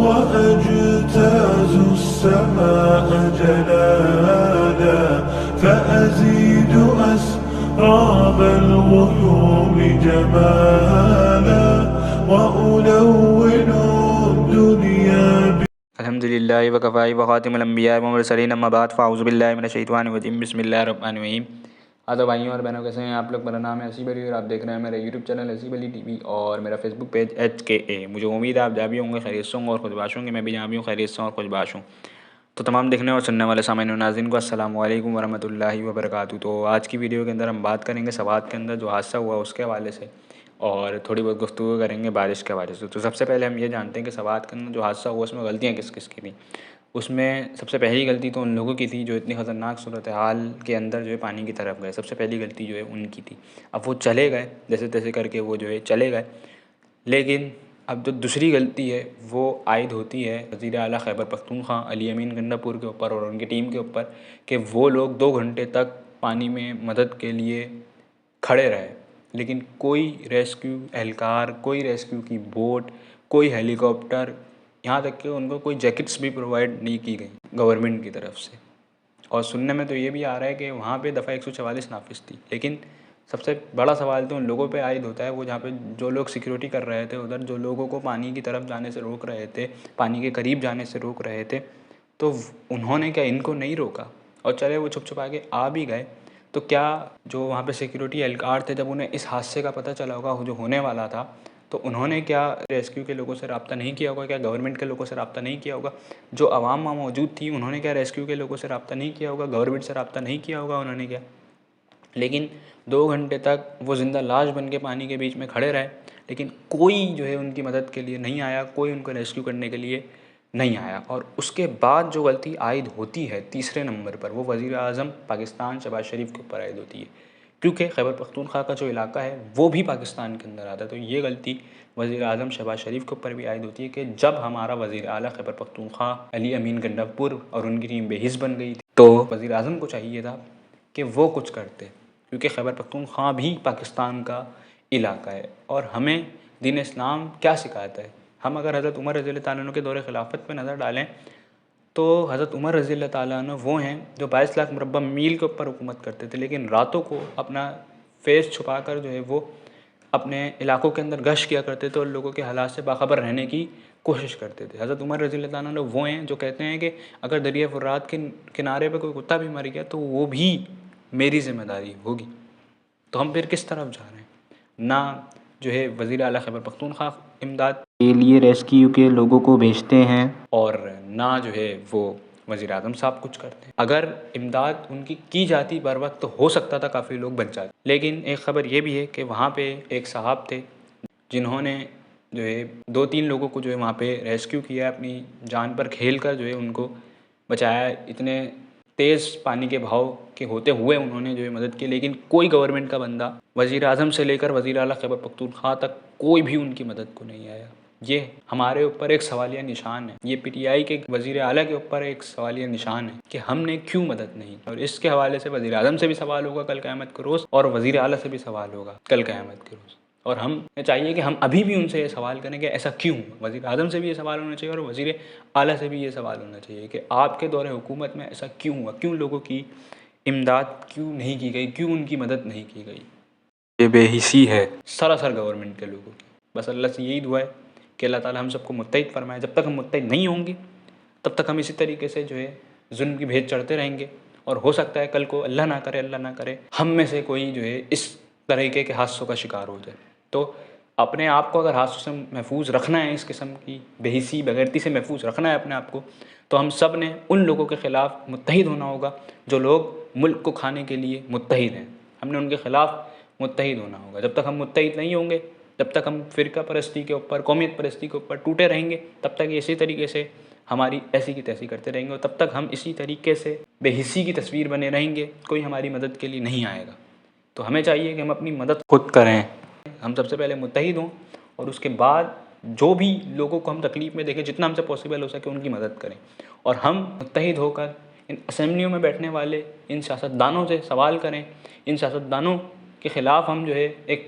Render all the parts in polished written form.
وأجتاز السماء جلالا فأزيد أسراب الغيوم جمالا وألون الدنيا. الحمد للہ وکفی وخاتم الانبیاء والمرسلین اما بعد فاعوذ باللہ من الشیطان الرجیم بسم اللہ الرحمن الرحیم. آدھو بھائیوں اور بہنوں کیسے ہیں آپ لوگ؟ میرا نام ہے حسیب علی اور آپ دیکھ رہے ہیں میرا یوٹیوب چینل حسیب علی ٹی وی اور میرا فیس بک پیج HKA. مجھے امید ہے آپ جہاں بھی ہوں گے خیریت سے ہوں گے اور خوشباش ہوں گے. میں بھی جہاں بھی ہوں خیریت سے ہوں اور خوشباش ہوں. تو تمام دیکھنے اور سننے والے سامعین و ناظرین کو السلام علیکم ورحمۃ اللہ وبرکاتہ. تو آج کی ویڈیو کے اندر ہم بات کریں گے سوات کے اندر جو حادثہ ہوا اس کے حوالے سے اور تھوڑی بہت گفتگو کریں گے بارش کے حوالے سے. تو سب سے پہلے ہم یہ جانتے ہیں کہ سوات کے اندر جو حادثہ ہوا اس میں غلطیاں کس کس کی تھیں. اس میں سب سے پہلی غلطی تو ان لوگوں کی تھی جو اتنی خطرناک صورتحال کے اندر جو ہے پانی کی طرف گئے. سب سے پہلی غلطی جو ہے ان کی تھی. اب وہ چلے گئے جیسے تیسے کر کے وہ جو ہے چلے گئے, لیکن اب جو دوسری غلطی ہے وہ عائد ہوتی ہے وزیر اعلیٰ خیبر پختونخوا علی امین گنڈاپور کے اوپر اور ان کی ٹیم کے اوپر کہ وہ لوگ 2 گھنٹے تک پانی میں مدد کے لیے کھڑے رہے, لیکن کوئی ریسکیو اہلکار, کوئی ریسکیو کی بوٹ, کوئی ہیلی کاپٹر, یہاں تک کہ ان کو کوئی جیکٹس بھی پرووائڈ نہیں کی گئی گورنمنٹ کی طرف سے. اور سننے میں تو یہ بھی آ رہا ہے کہ وہاں پہ دفعہ 144 نافذ تھی, لیکن سب سے بڑا سوال تو ان لوگوں پہ عائد ہوتا ہے وہ جہاں پہ جو لوگ سیکیورٹی کر رہے تھے ادھر, جو لوگوں کو پانی کی طرف جانے سے روک رہے تھے, پانی کے قریب جانے سے روک رہے تھے, تو انہوں نے کیا ان کو نہیں روکا اور چلے وہ چھپ چھپا کے آ بھی گئے. تو کیا جو وہاں پہ سیکیورٹی اہلکار تھے جب انہیں اس حادثے کا پتہ چلا ہوگا جو ہونے والا تھا تو انہوں نے کیا ریسکیو کے لوگوں سے رابطہ نہیں کیا ہوگا؟ کیا گورنمنٹ کے لوگوں سے رابطہ نہیں کیا ہوگا؟ جو عوام وہاں موجود تھی انہوں نے کیا ریسکیو کے لوگوں سے رابطہ نہیں کیا ہوگا؟ گورنمنٹ سے رابطہ نہیں کیا ہوگا انہوں نے کیا؟ لیکن 2 گھنٹے تک وہ زندہ لاش بن کے پانی کے بیچ میں کھڑے رہے, لیکن کوئی جو ہے ان کی مدد کے لیے نہیں آیا, کوئی ان کو ریسکیو کرنے کے لیے نہیں آیا. اور اس کے بعد جو غلطی عائد ہوتی ہے تیسرے نمبر پر وہ وزیر اعظم پاکستان شہباز شریف کے اوپر عائد ہوتی ہے, کیونکہ خیبر پختونخوا کا جو علاقہ ہے وہ بھی پاکستان کے اندر آتا ہے. تو یہ غلطی وزیر اعظم شہباز شریف کے اوپر بھی عائد ہوتی ہے کہ جب ہمارا وزیر اعلیٰ خیبر پختونخوا علی امین گنڈاپور اور ان کی ٹیم بے حس بن گئی تھی تو وزیر اعظم کو چاہیے تھا کہ وہ کچھ کرتے, کیونکہ خیبر پختونخوا بھی پاکستان کا علاقہ ہے. اور ہمیں دین اسلام کیا سکھاتا ہے؟ ہم اگر حضرت عمر رضی اللہ تعالیٰ عنہ کے دور خلافت پہ نظر ڈالیں تو حضرت عمر رضی اللہ تعالیٰ عنہ وہ ہیں جو 22 لاکھ مربع میل کے اوپر حکومت کرتے تھے, لیکن راتوں کو اپنا فیس چھپا کر جو ہے وہ اپنے علاقوں کے اندر گشت کیا کرتے تھے اور لوگوں کے حالات سے باخبر رہنے کی کوشش کرتے تھے. حضرت عمر رضی اللہ تعالیٰ عنہ وہ ہیں جو کہتے ہیں کہ اگر دریا فرات کے کنارے پہ کوئی کتا بھی مر گیا تو وہ بھی میری ذمہ داری ہوگی. تو ہم پھر کس طرف جا رہے ہیں؟ نہ جو ہے وزیر اعلیٰ خیبر پختونخوا امداد کے لیے ریسکیو کے لوگوں کو بھیجتے ہیں اور نہ جو ہے وہ وزیر اعظم صاحب کچھ کرتے ہیں. اگر امداد ان کی جاتی بر وقت تو ہو سکتا تھا کافی لوگ بچ جاتے, لیکن ایک خبر یہ بھی ہے کہ وہاں پہ ایک صاحب تھے جنہوں نے جو ہے 2-3 لوگوں کو جو ہے وہاں پہ ریسکیو کیا, اپنی جان پر کھیل کر جو ہے ان کو بچایا. اتنے تیز پانی کے بہاؤ کے ہوتے ہوئے انہوں نے جو ہے مدد کی, لیکن کوئی گورنمنٹ کا بندہ وزیر اعظم سے لے کر وزیر اعلیٰ خیبر پختونخوا تک کوئی بھی ان کی مدد کو نہیں آیا. یہ ہمارے اوپر ایک سوالیہ نشان ہے, یہ PTI کے وزیر اعلیٰ کے اوپر ایک سوالیہ نشان ہے کہ ہم نے کیوں مدد نہیں کی. اور اس کے حوالے سے وزیر اعظم سے بھی سوال ہوگا کل قیامت کے روز اور وزیر اعلیٰ سے بھی سوال ہوگا کل قیامت کے روز. اور ہم چاہیے کہ ہم ابھی بھی ان سے یہ سوال کریں کہ ایسا کیوں ہوا. وزیر اعظم سے بھی یہ سوال ہونا چاہیے اور وزیر اعلیٰ سے بھی یہ سوال ہونا چاہیے کہ آپ کے دور حکومت میں ایسا کیوں ہوا, کیوں لوگوں کی امداد کیوں نہیں کی گئی, کیوں ان کی مدد نہیں کی گئی. یہ بے حسی ہے سراسر گورنمنٹ کے لوگوں کی. بس اللہ سے یہی دعا ہے کہ اللہ تعالیٰ ہم سب کو متحد فرمائے. جب تک ہم متحد نہیں ہوں گے تب تک ہم اسی طریقے سے جو ہے ظلم کی بھیٹ چڑھتے رہیں گے, اور ہو سکتا ہے کل کو اللہ نہ کرے ہم میں سے کوئی جو ہے اس طریقے کے حادثوں کا شکار ہو جائے. تو اپنے آپ کو اگر حادثوں سے محفوظ رکھنا ہے, اس قسم کی بے حسی بغیرتی سے محفوظ رکھنا ہے اپنے آپ کو, تو ہم سب نے ان لوگوں کے خلاف متحد ہونا ہوگا جو لوگ ملک کو کھانے کے لیے متحد ہیں. ہم نے ان کے خلاف متحد ہونا ہوگا. جب تک ہم متحد نہیں ہوں گے, جب تک ہم فرقہ پرستی کے اوپر, قومیت پرستی کے اوپر ٹوٹے رہیں گے, تب تک اسی طریقے سے ہماری ایسی کی تیسی کرتے رہیں گے, اور تب تک ہم اسی طریقے سے بے حسی کی تصویر بنے رہیں گے. کوئی ہماری مدد کے لیے نہیں آئے گا. تو ہمیں چاہیے کہ ہم اپنی مدد خود کریں. ہم سب سے پہلے متحد ہوں اور اس کے بعد جو بھی لوگوں کو ہم تکلیف میں دیکھیں جتنا ہم سے پاسبل ہو سکے ان کی مدد کریں. اور ہم متحد ہو کر ان اسمبلیوں میں بیٹھنے والے ان سیاستدانوں سے سوال کریں. ان سیاستدانوں کے خلاف ہم جو ہے ایک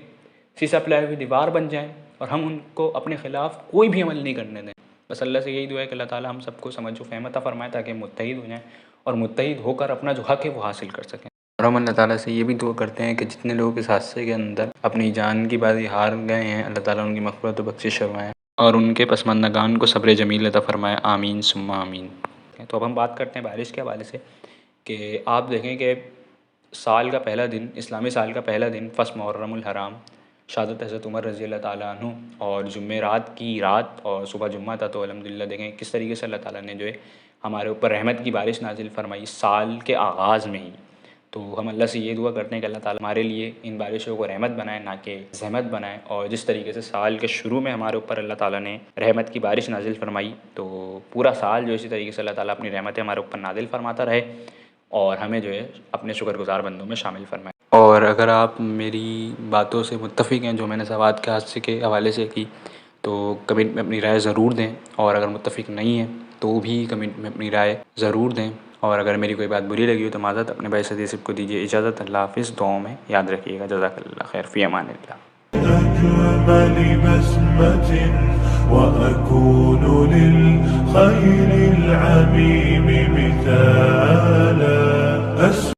سیسا پلائی ہوئی دیوار بن جائیں اور ہم ان کو اپنے خلاف کوئی بھی عمل نہیں کرنے دیں. بس اللہ سے یہی دعا ہے کہ اللہ تعالیٰ ہم سب کو سمجھ و فہم عطا فرمائے تاکہ ہم متحد ہو جائیں اور متحد ہو کر اپنا جو حق ہے وہ حاصل کر سکیں. اور ہم اللہ تعالیٰ سے یہ بھی دعا کرتے ہیں کہ جتنے لوگ اس حادثے کے اندر اپنی جان کی بازی ہار گئے ہیں اللہ تعالیٰ ان کی مغفرت و بخشش فرمائے اور ان کے پسماندگان کو صبر جمیل عطا فرمائے. آمین ثم آمین. تو اب ہم بات کرتے ہیں بارش کے حوالے سے کہ آپ دیکھیں کہ سال کا پہلا دن، اسلامی سال کا پہلا دن 10 محرم الحرام، شہادت حضرت عمر رضی اللہ تعالیٰ عنہ اور جمعرات کی رات اور صبح جمعہ تھا. تو الحمدللہ دیکھیں کس طریقے سے اللہ تعالیٰ نے جو ہے ہمارے اوپر رحمت کی بارش نازل فرمائی سال کے آغاز میں ہی. تو ہم اللہ سے یہ دعا کرتے ہیں کہ اللہ تعالیٰ ہمارے لیے ان بارشوں کو رحمت بنائے نہ کہ زحمت بنائے. اور جس طریقے سے سال کے شروع میں ہمارے اوپر اللہ تعالیٰ نے رحمت کی بارش نازل فرمائی تو پورا سال جو اسی طریقے سے اللہ تعالیٰ اپنی رحمتیں ہمارے اوپر نازل فرماتا رہے اور ہمیں جو ہے اپنے شکر گزار بندوں میں شامل فرمائے. اور اگر آپ میری باتوں سے متفق ہیں جو میں نے سوات کے حادثے کے حوالے سے کی تو کمنٹ میں اپنی رائے ضرور دیں، اور اگر متفق نہیں ہیں تو بھی کمنٹ میں اپنی رائے ضرور دیں. اور اگر میری کوئی بات بری لگی ہو تو معذرت، اپنے بھائی صدیق صاحب کو دیجیے اجازت. اللہ حافظ. دعاؤں میں یاد رکھیے گا. جزاک اللہ خیر. فی امان اللہ. أجمل بسمة وأكون للخير العميم مثالا